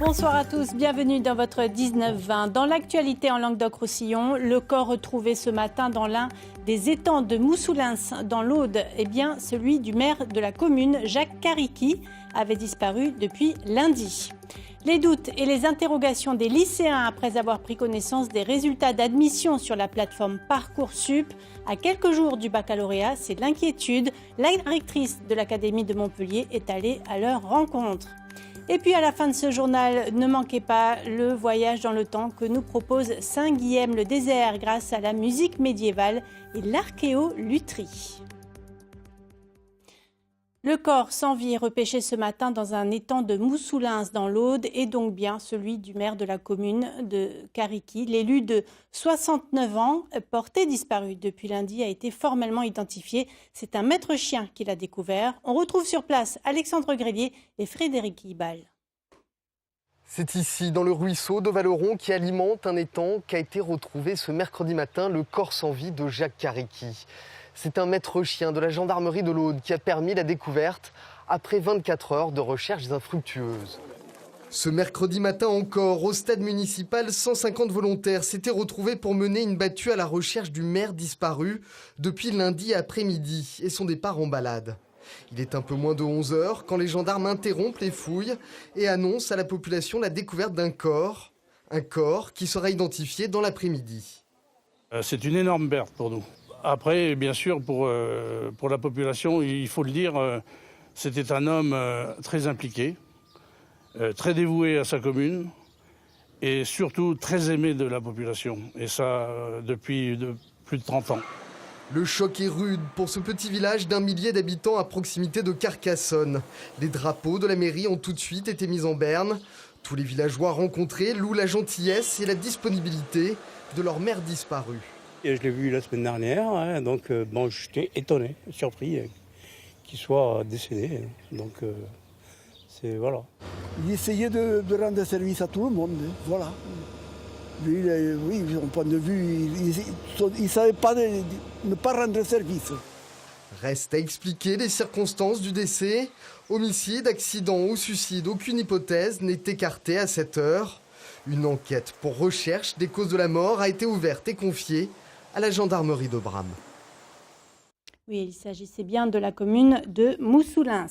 Bonsoir à tous, bienvenue dans votre 19-20. Dans l'actualité en Languedoc-Roussillon, le corps retrouvé ce matin dans l'un des étangs de Moussoulins dans l'Aude, celui du maire de la commune, Jacques Carriqui, avait disparu depuis lundi. Les doutes et les interrogations des lycéens après avoir pris connaissance des résultats d'admission sur la plateforme Parcoursup. À quelques jours du baccalauréat, c'est l'inquiétude. La rectrice de l'Académie de Montpellier est allée à leur rencontre. Et puis à la fin de ce journal, ne manquez pas le voyage dans le temps que nous propose Saint-Guilhem le désert grâce à la musique médiévale et l'archéolutherie. Le corps sans vie est repêché ce matin dans un étang de Moussoulins dans l'Aude et donc bien celui du maire de la commune de Carriqui. L'élu de 69 ans, porté disparu depuis lundi, a été formellement identifié. C'est un maître chien qui l'a découvert. On retrouve sur place Alexandre Grélier et Frédéric Ibal. C'est ici, dans le ruisseau de Valeron, qui alimente un étang, qu'a été retrouvé ce mercredi matin le corps sans vie de Jacques Carriqui. C'est un maître chien de la gendarmerie de l'Aude qui a permis la découverte après 24 heures de recherches infructueuses. Ce mercredi matin encore, au stade municipal, 150 volontaires s'étaient retrouvés pour mener une battue à la recherche du maire disparu depuis lundi après-midi et son départ en balade. Il est un peu moins de 11 heures quand les gendarmes interrompent les fouilles et annoncent à la population la découverte d'un corps. Un corps qui sera identifié dans l'après-midi. C'est une énorme perte pour nous. Après, bien sûr, pour la population, il faut le dire, c'était un homme très impliqué, très dévoué à sa commune et surtout très aimé de la population. Et ça, depuis plus de 30 ans. Le choc est rude pour ce petit village d'1 millier d'habitants à proximité de Carcassonne. Les drapeaux de la mairie ont tout de suite été mis en berne. Tous les villageois rencontrés louent la gentillesse et la disponibilité de leur maire disparu. Et je l'ai vu la semaine dernière, donc j'étais étonné, surpris qu'il soit décédé. Donc voilà. Il essayait de rendre service à tout le monde, voilà. Lui, oui, de son point de vue, il ne savait pas ne pas rendre service. Reste à expliquer les circonstances du décès. Homicide, accident ou suicide, aucune hypothèse n'est écartée à cette heure. Une enquête pour recherche des causes de la mort a été ouverte et confiée à la gendarmerie de Bram. Oui, il s'agissait bien de la commune de Moussoulins.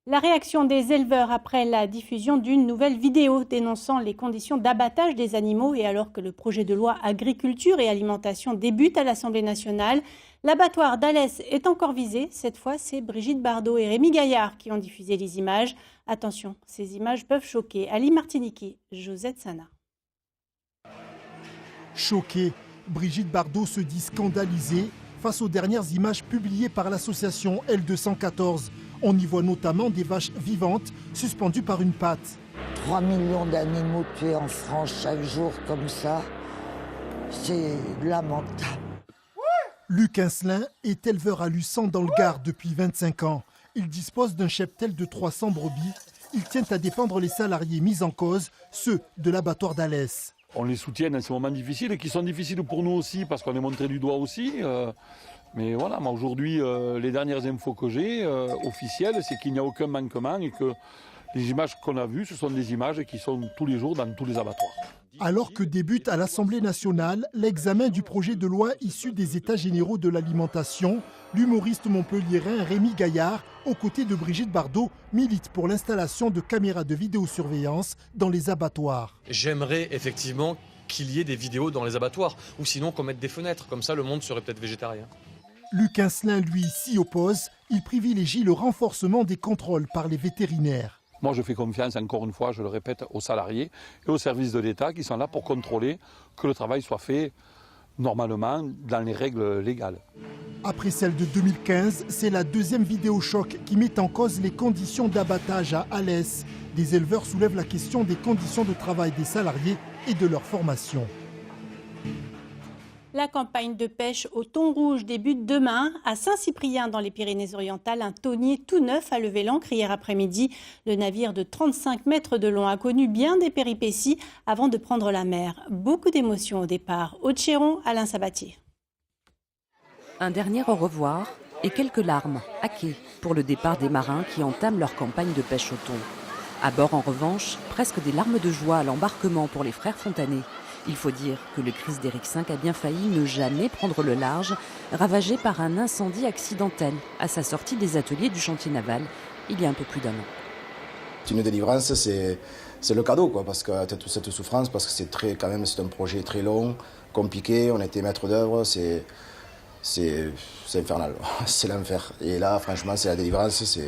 La réaction des éleveurs après la diffusion d'une nouvelle vidéo dénonçant les conditions d'abattage des animaux et alors que le projet de loi agriculture et alimentation débute à l'Assemblée nationale, l'abattoir d'Alès est encore visé. Cette fois, c'est Brigitte Bardot et Rémi Gaillard qui ont diffusé les images. Attention, ces images peuvent choquer. Ali Martiniki, Josette Sana. Choquée, Brigitte Bardot se dit scandalisée face aux dernières images publiées par l'association L214. On y voit notamment des vaches vivantes suspendues par une patte. 3 millions d'animaux tués en France chaque jour comme ça, c'est lamentable. Luc Incelin est éleveur à Luçon dans le Gard depuis 25 ans. Il dispose d'un cheptel de 300 brebis. Il tient à défendre les salariés mis en cause, ceux de l'abattoir d'Alès. On les soutient dans ces moments difficiles et qui sont difficiles pour nous aussi parce qu'on est montré du doigt aussi. Mais voilà, moi aujourd'hui, les dernières infos que j'ai officielles, c'est qu'il n'y a aucun manquement et que les images qu'on a vues, ce sont des images qui sont tous les jours dans tous les abattoirs. Alors que débute à l'Assemblée nationale l'examen du projet de loi issu des États généraux de l'alimentation, l'humoriste montpelliérain Rémi Gaillard, aux côtés de Brigitte Bardot, milite pour l'installation de caméras de vidéosurveillance dans les abattoirs. J'aimerais effectivement qu'il y ait des vidéos dans les abattoirs, ou sinon qu'on mette des fenêtres, comme ça le monde serait peut-être végétarien. Luc Incelin, lui, s'y oppose. Il privilégie le renforcement des contrôles par les vétérinaires. Moi, je fais confiance, encore une fois, je le répète, aux salariés et aux services de l'État qui sont là pour contrôler que le travail soit fait normalement dans les règles légales. Après celle de 2015, c'est la deuxième vidéo choc qui met en cause les conditions d'abattage à Alès. Des éleveurs soulèvent la question des conditions de travail des salariés et de leur formation. La campagne de pêche au thon rouge débute demain. À Saint-Cyprien, dans les Pyrénées-Orientales, un thonier tout neuf a levé l'ancre hier après-midi. Le navire de 35 mètres de long a connu bien des péripéties avant de prendre la mer. Beaucoup d'émotions au départ. Aude-Chéron, Alain Sabatier. Un dernier au revoir et quelques larmes à quai pour le départ des marins qui entament leur campagne de pêche au thon. À bord, en revanche, presque des larmes de joie à l'embarquement pour les frères Fontanet. Il faut dire que le Chris d'Eric V a bien failli ne jamais prendre le large, ravagé par un incendie accidentel à sa sortie des ateliers du chantier naval il y a un peu plus d'1 an. Une délivrance, c'est le cadeau, quoi, parce que toute cette souffrance, parce que c'est un projet très long, compliqué, on a été maître d'œuvre, c'est infernal, c'est l'enfer. Et là, franchement, c'est la délivrance,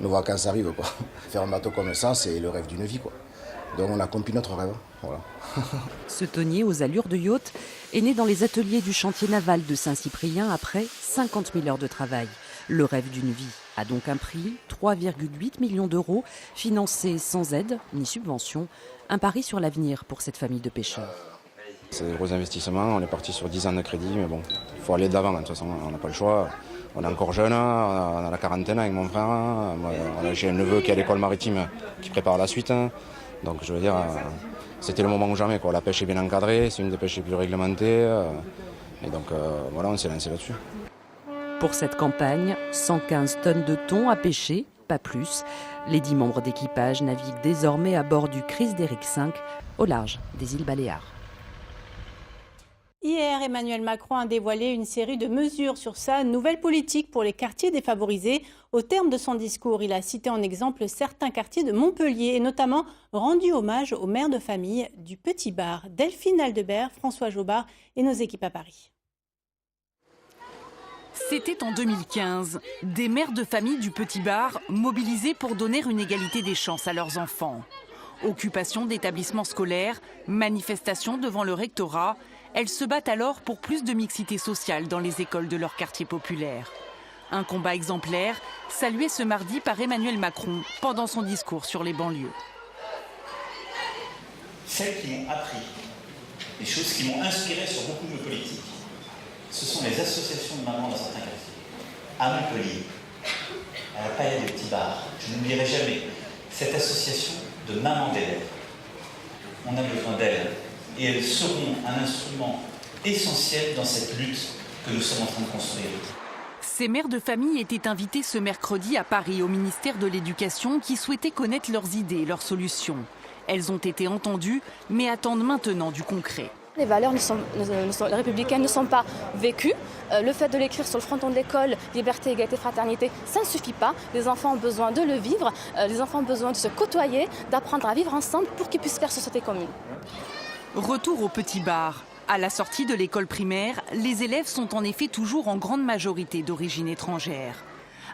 nos vacances arrivent, quoi. Faire un bateau comme ça, c'est le rêve d'une vie, quoi. Donc on a accompli notre rêve, voilà. Ce tonnier aux allures de yacht est né dans les ateliers du chantier naval de Saint-Cyprien après 50 000 heures de travail. Le rêve d'une vie a donc un prix, 3,8 millions d'euros, financé sans aide ni subvention. Un pari sur l'avenir pour cette famille de pêcheurs. C'est des gros investissements, on est parti sur 10 ans de crédit, mais bon, il faut aller de l'avant, de toute façon, on n'a pas le choix. On est encore jeune, on a la quarantaine avec mon frère, j'ai un neveu qui est à l'école maritime qui prépare la suite. Donc je veux dire, c'était le moment ou jamais, quoi. La pêche est bien encadrée, c'est une des pêches les plus réglementées, et donc voilà, on s'est lancé là-dessus. Pour cette campagne, 115 tonnes de thon à pêcher, pas plus. Les 10 membres d'équipage naviguent désormais à bord du Chris d'Eric V au large des îles Baléares. Hier, Emmanuel Macron a dévoilé une série de mesures sur sa nouvelle politique pour les quartiers défavorisés. Au terme de son discours, il a cité en exemple certains quartiers de Montpellier et notamment rendu hommage aux mères de famille du Petit Bar. Delphine Aldebert, François Jobard et nos équipes à Paris. C'était en 2015. Des mères de famille du Petit Bar mobilisées pour donner une égalité des chances à leurs enfants. Occupation d'établissements scolaires, manifestations devant le rectorat. Elles se battent alors pour plus de mixité sociale dans les écoles de leur quartier populaire. Un combat exemplaire, salué ce mardi par Emmanuel Macron pendant son discours sur les banlieues. Celles qui m'ont appris, les choses qui m'ont inspiré sur beaucoup de politiques, ce sont les associations de mamans dans certains quartiers. À Montpellier, à la Paillade des Petits Bars, je n'oublierai jamais cette association de mamans d'élèves. On a besoin d'elles et elles seront un instrument essentiel dans cette lutte que nous sommes en train de construire. Ces mères de famille étaient invitées ce mercredi à Paris au ministère de l'Éducation qui souhaitait connaître leurs idées, leurs solutions. Elles ont été entendues mais attendent maintenant du concret. Les valeurs républicaines ne sont pas vécues. Le fait de l'écrire sur le fronton de l'école, liberté, égalité, fraternité, ça ne suffit pas. Les enfants ont besoin de le vivre, les enfants ont besoin de se côtoyer, d'apprendre à vivre ensemble pour qu'ils puissent faire société commune. Retour au Petit Bar. À la sortie de l'école primaire, les élèves sont en effet toujours en grande majorité d'origine étrangère.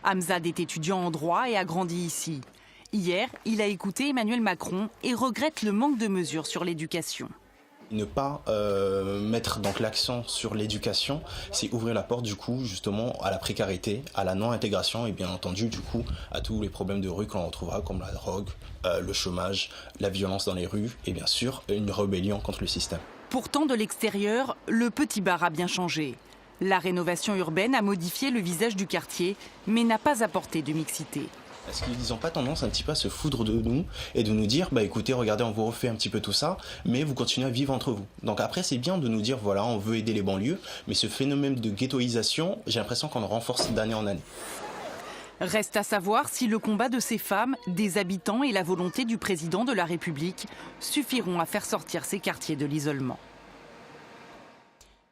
Hamzad est étudiant en droit et a grandi ici. Hier, il a écouté Emmanuel Macron et regrette le manque de mesures sur l'éducation. Ne pas mettre donc l'accent sur l'éducation, c'est ouvrir la porte du coup justement à la précarité, à la non-intégration et bien entendu du coup à tous les problèmes de rue que l'on retrouvera comme la drogue, le chômage, la violence dans les rues et bien sûr une rébellion contre le système. Pourtant de l'extérieur, le Petit Bar a bien changé. La rénovation urbaine a modifié le visage du quartier mais n'a pas apporté de mixité. Est-ce qu'ils n'ont pas tendance un petit peu à se foudre de nous et de nous dire, bah écoutez, regardez, on vous refait un petit peu tout ça, mais vous continuez à vivre entre vous. Donc après, c'est bien de nous dire, voilà, on veut aider les banlieues, mais ce phénomène de ghettoisation, j'ai l'impression qu'on le renforce d'année en année. Reste à savoir si le combat de ces femmes, des habitants et la volonté du président de la République suffiront à faire sortir ces quartiers de l'isolement.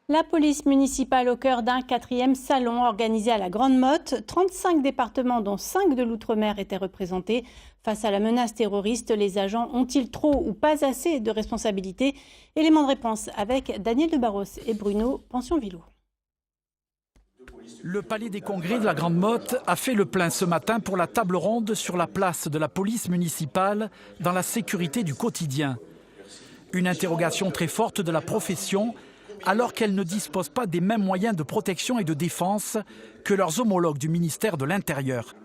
La police municipale au cœur d'un 4e salon organisé à la Grande Motte. 35 départements, dont 5 de l'outre-mer, étaient représentés. Face à la menace terroriste, les agents ont-ils trop ou pas assez de responsabilités? Élément de réponse avec Daniel Debarros et Bruno Pension-Villot. Le palais des congrès de la Grande Motte a fait le plein ce matin pour la table ronde sur la place de la police municipale dans la sécurité du quotidien. Une interrogation très forte de la profession, alors qu'elles ne disposent pas des mêmes moyens de protection et de défense que leurs homologues du ministère de l'Intérieur.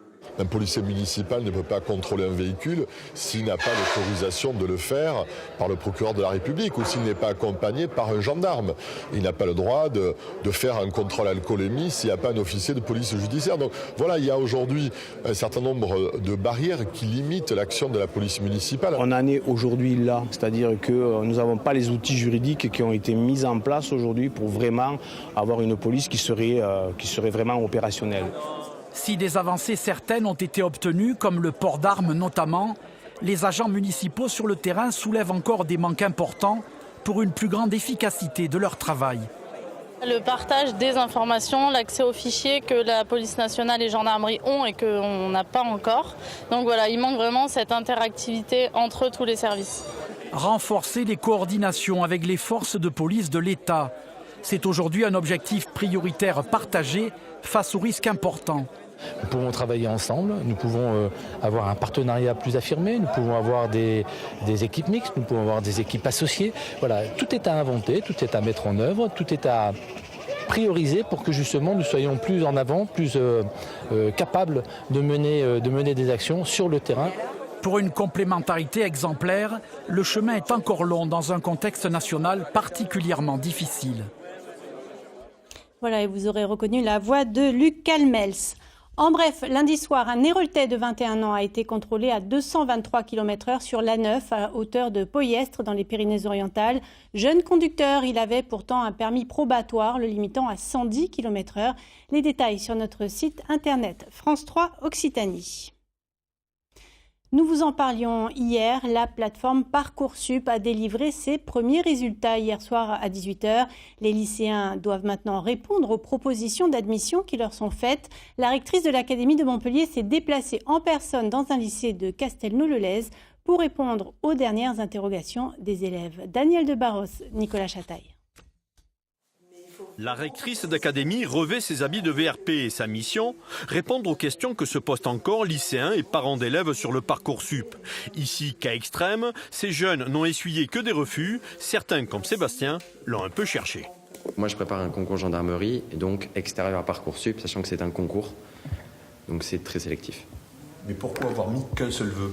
Un policier municipal ne peut pas contrôler un véhicule s'il n'a pas l'autorisation de le faire par le procureur de la République ou s'il n'est pas accompagné par un gendarme. Il n'a pas le droit de faire un contrôle alcoolémie s'il n'y a pas un officier de police judiciaire. Donc voilà, il y a aujourd'hui un certain nombre de barrières qui limitent l'action de la police municipale. On en est aujourd'hui là, c'est-à-dire que nous n'avons pas les outils juridiques qui ont été mis en place aujourd'hui pour vraiment avoir une police qui serait vraiment opérationnelle. Si des avancées certaines ont été obtenues, comme le port d'armes notamment, Les agents municipaux sur le terrain soulèvent encore des manques importants pour une plus grande efficacité de leur travail. Le partage des informations, l'accès aux fichiers que la police nationale et gendarmerie ont et qu'on n'a pas encore. Donc voilà, il manque vraiment cette interactivité entre tous les services. Renforcer les coordinations avec les forces de police de l'État. C'est aujourd'hui un objectif prioritaire partagé face aux risques importants. Nous pouvons travailler ensemble, nous pouvons avoir un partenariat plus affirmé, nous pouvons avoir des équipes mixtes, nous pouvons avoir des équipes associées. Voilà, tout est à inventer, tout est à mettre en œuvre, tout est à prioriser pour que justement nous soyons plus en avant, plus capables de mener des actions sur le terrain. Pour une complémentarité exemplaire, le chemin est encore long dans un contexte national particulièrement difficile. Voilà, et vous aurez reconnu la voix de Luc Calmels. En bref, lundi soir, un Héroltais de 21 ans a été contrôlé à 223 km/h sur l'A9 à hauteur de Poyestre dans les Pyrénées-Orientales. Jeune conducteur, il avait pourtant un permis probatoire le limitant à 110 km/h. Les détails sur notre site internet France 3 Occitanie. Nous vous en parlions hier, la plateforme Parcoursup a délivré ses premiers résultats hier soir à 18h. Les lycéens doivent maintenant répondre aux propositions d'admission qui leur sont faites. La rectrice de l'Académie de Montpellier s'est déplacée en personne dans un lycée de Castelnau-le-Lez pour répondre aux dernières interrogations des élèves. Daniel de Barros, Nicolas Chataille. La rectrice d'académie revêt ses habits de VRP et sa mission, répondre aux questions que se posent encore lycéens et parents d'élèves sur le Parcoursup. Ici, cas extrême, ces jeunes n'ont essuyé que des refus, certains comme Sébastien l'ont un peu cherché. Moi je prépare un concours gendarmerie et donc extérieur à Parcoursup, sachant que c'est un concours, donc c'est très sélectif. Mais pourquoi avoir mis qu'un seul vœu ?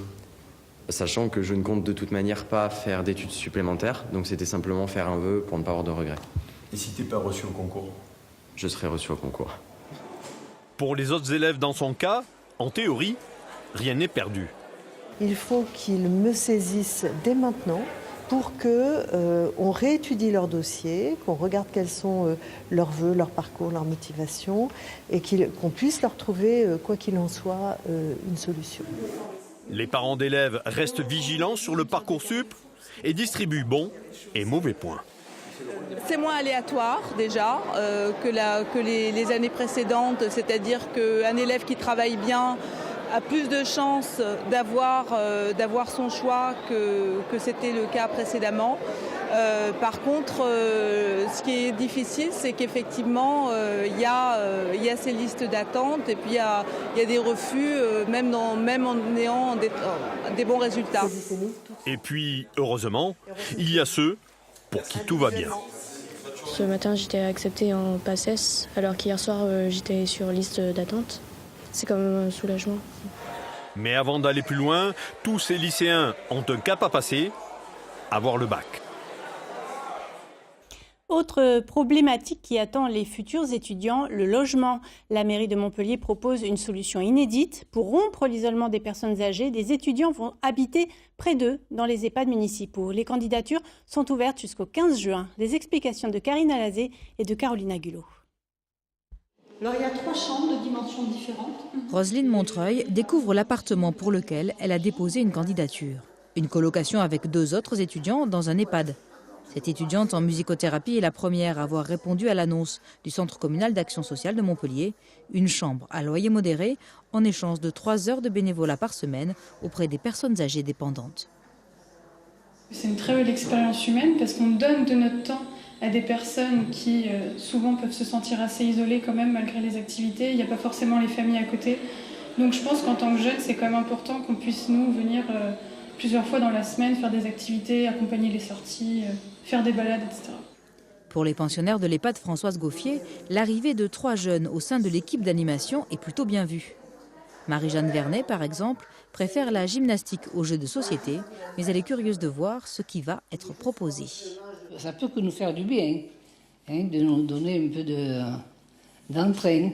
Sachant que je ne compte de toute manière pas faire d'études supplémentaires, donc c'était simplement faire un vœu pour ne pas avoir de regrets. Et si tu n'es pas reçu au concours ? Je serai reçu au concours. Pour les autres élèves dans son cas, en théorie, rien n'est perdu. Il faut qu'ils me saisissent dès maintenant pour qu'on réétudie leur dossier, qu'on regarde quels sont leurs vœux, leur parcours, leur motivation et qu'on puisse leur trouver, quoi qu'il en soit, une solution. Les parents d'élèves restent vigilants sur le Parcoursup et distribuent bons et mauvais points. C'est moins aléatoire déjà que les années précédentes, c'est-à-dire qu'un élève qui travaille bien a plus de chances d'avoir son choix que c'était le cas précédemment. Par contre, ce qui est difficile, c'est qu'effectivement, il y a ces listes d'attente et puis il y a des refus, même en ayant des bons résultats. Et puis, heureusement, il y a ceux pour qui tout va bien. Ce matin, j'étais acceptée en PACES, alors qu'hier soir, j'étais sur liste d'attente. C'est quand même un soulagement. Mais avant d'aller plus loin, tous ces lycéens ont un cap à passer, avoir le bac. Autre problématique qui attend les futurs étudiants, le logement. La mairie de Montpellier propose une solution inédite. Pour rompre l'isolement des personnes âgées, des étudiants vont habiter près d'eux dans les EHPAD municipaux. Les candidatures sont ouvertes jusqu'au 15 juin. Les explications de Karine Alazé et de Carolina Gulot. Alors il y a 3 chambres de dimensions différentes. Roselyne Montreuil découvre l'appartement pour lequel elle a déposé une candidature. Une colocation avec 2 autres étudiants dans un EHPAD. Cette étudiante en musicothérapie est la première à avoir répondu à l'annonce du Centre communal d'action sociale de Montpellier, une chambre à loyer modéré en échange de 3 heures de bénévolat par semaine auprès des personnes âgées dépendantes. C'est une très belle expérience humaine parce qu'on donne de notre temps à des personnes qui souvent peuvent se sentir assez isolées quand même malgré les activités. Il n'y a pas forcément les familles à côté. Donc je pense qu'en tant que jeune, c'est quand même important qu'on puisse nous venir plusieurs fois dans la semaine faire des activités, accompagner les sorties, faire des balades, etc. Pour les pensionnaires de l'EHPAD Françoise Gauffier, l'arrivée de 3 jeunes au sein de l'équipe d'animation est plutôt bien vue. Marie-Jeanne Vernet, par exemple, préfère la gymnastique aux jeux de société, mais elle est curieuse de voir ce qui va être proposé. Ça peut que nous faire du bien, de nous donner un peu d'entrain.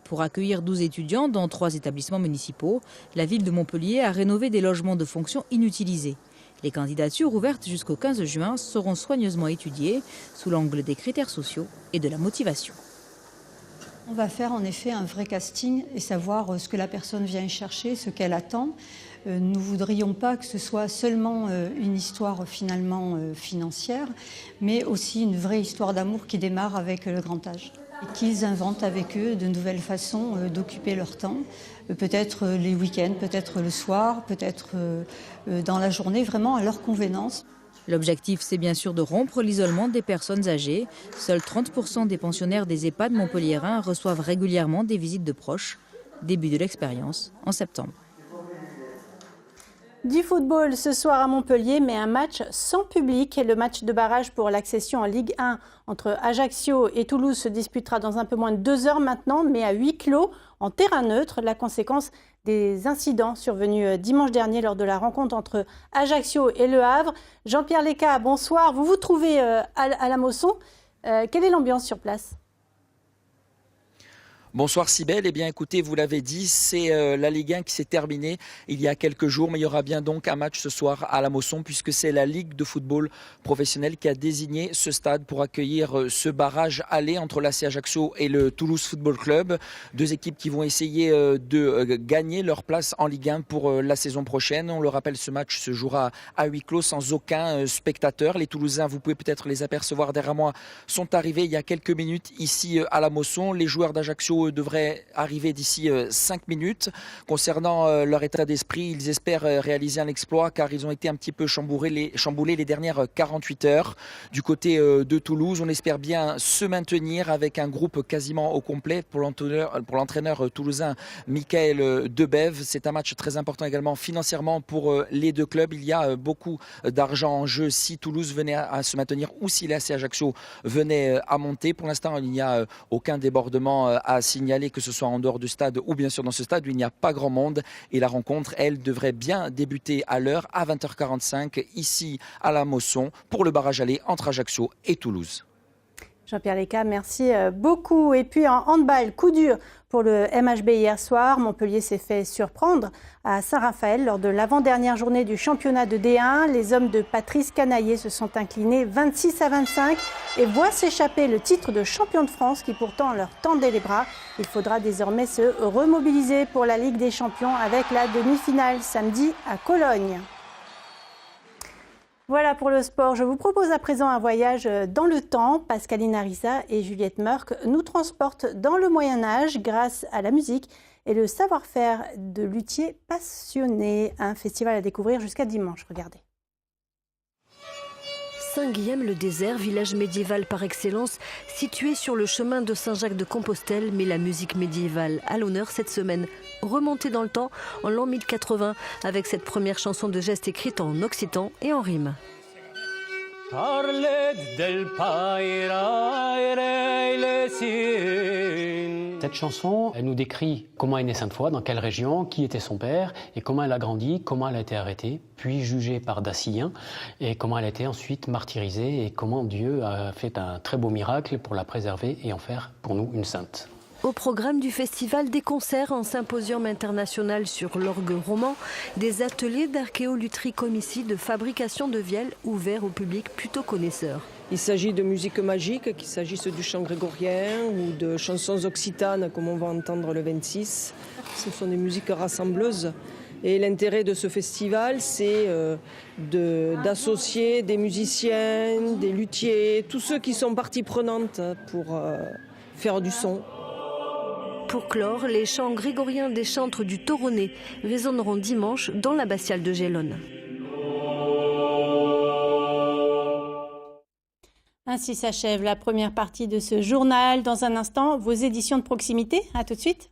Pour accueillir 12 étudiants dans 3 établissements municipaux, la ville de Montpellier a rénové des logements de fonction inutilisés. Les candidatures ouvertes jusqu'au 15 juin seront soigneusement étudiées sous l'angle des critères sociaux et de la motivation. On va faire en effet un vrai casting et savoir ce que la personne vient chercher, ce qu'elle attend. Nous ne voudrions pas que ce soit seulement une histoire finalement financière, mais aussi une vraie histoire d'amour qui démarre avec le grand âge. Et qu'ils inventent avec eux de nouvelles façons d'occuper leur temps, peut-être les week-ends, peut-être le soir, peut-être dans la journée, vraiment à leur convenance. L'objectif, c'est bien sûr de rompre l'isolement des personnes âgées. Seuls 30% des pensionnaires des EHPAD montpelliérains reçoivent régulièrement des visites de proches. Début de l'expérience en septembre. Du football ce soir à Montpellier, mais un match sans public. Le match de barrage pour l'accession en Ligue 1 entre Ajaccio et Toulouse se disputera dans un peu moins de 2 heures maintenant, mais à huis clos, en terrain neutre. La conséquence des incidents survenus dimanche dernier lors de la rencontre entre Ajaccio et Le Havre. Jean-Pierre Léca, bonsoir. Vous vous trouvez à la Mosson. Quelle est l'ambiance sur place ? Bonsoir Cybèle, eh bien écoutez, vous l'avez dit, c'est la Ligue 1 qui s'est terminée il y a quelques jours, mais il y aura bien donc un match ce soir à la Mosson, puisque c'est la Ligue de football professionnel qui a désigné ce stade pour accueillir ce barrage aller entre l'AC Ajaccio et le Toulouse Football Club. 2 équipes qui vont essayer de gagner leur place en Ligue 1 pour la saison prochaine. On le rappelle, ce match se jouera à huis clos sans aucun spectateur. Les Toulousains, vous pouvez peut-être les apercevoir derrière moi, sont arrivés il y a quelques minutes ici à la Mosson. Les joueurs d'Ajaccio devraient arriver d'ici 5 minutes. Concernant leur état d'esprit, ils espèrent réaliser un exploit car ils ont été un petit peu chamboulés les dernières 48 heures. Du côté de Toulouse, on espère bien se maintenir avec un groupe quasiment au complet pour l'entraîneur toulousain Michael Debève. C'est un match très important également financièrement pour les 2 clubs. Il y a beaucoup d'argent en jeu si Toulouse venait à se maintenir ou si l'AC Ajaccio venait à monter. Pour l'instant, il n'y a aucun débordement à signaler, que ce soit en dehors du stade ou bien sûr dans ce stade où il n'y a pas grand monde. Et la rencontre, elle, devrait bien débuter à l'heure, à 20h45, ici à la Mosson, pour le barrage aller entre Ajaccio et Toulouse. Jean-Pierre Léca, merci beaucoup. Et puis en handball, coup dur pour le MHB hier soir. Montpellier s'est fait surprendre à Saint-Raphaël lors de l'avant-dernière journée du championnat de D1. Les hommes de Patrice Canaillé se sont inclinés 26-25 et voient s'échapper le titre de champion de France qui pourtant leur tendait les bras. Il faudra désormais se remobiliser pour la Ligue des Champions avec la demi-finale samedi à Cologne. Voilà pour le sport. Je vous propose à présent un voyage dans le temps. Pascaline Arisa et Juliette Murck nous transportent dans le Moyen-Âge grâce à la musique et le savoir-faire de luthiers passionnés. Un festival à découvrir jusqu'à dimanche. Regardez. Saint-Guilhem-le-Désert, village médiéval par excellence, situé sur le chemin de Saint-Jacques-de-Compostelle, met la musique médiévale à l'honneur cette semaine. Remontée dans le temps, en l'an 1080, avec cette première chanson de geste écrite en occitan et en rime. Cette chanson, elle nous décrit comment est née Sainte-Foy, dans quelle région, qui était son père, et comment elle a grandi, comment elle a été arrêtée, puis jugée par Dacien, et comment elle a été ensuite martyrisée, et comment Dieu a fait un très beau miracle pour la préserver et en faire pour nous une sainte. Au programme du festival, des concerts en symposium international sur l'orgue roman, des ateliers d'archéolutherie comici, de fabrication de vielle ouverts au public plutôt connaisseur. Il s'agit de musique magique, qu'il s'agisse du chant grégorien ou de chansons occitanes comme on va entendre le 26. Ce sont des musiques rassembleuses. Et l'intérêt de ce festival, c'est d'associer des musiciens, des luthiers, tous ceux qui sont partie prenante pour faire du son. Pour clore, les chants grégoriens des chantres du Toronnet résonneront dimanche dans l'abbatiale de Gélone. Ainsi s'achève la première partie de ce journal. Dans un instant, vos éditions de proximité. À tout de suite.